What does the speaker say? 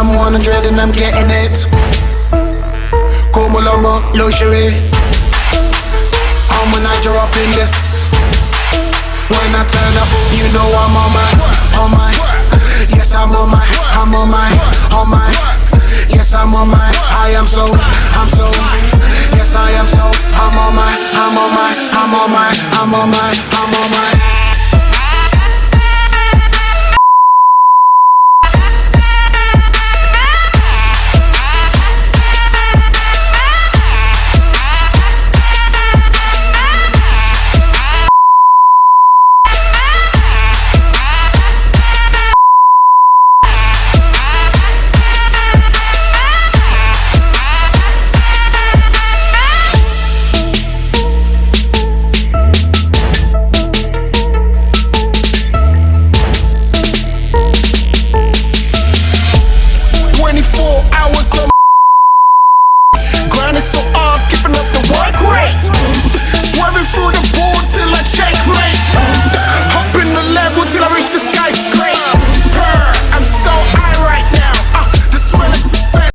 I'm 100 and I'm getting it. Como lomo, luxury. I'm when I drop in this. When I turn up, you know I'm on my. Yes, I'm on my. Yes, I'm on my. I'm so. Yes, I am so. I'm on my. 24 hours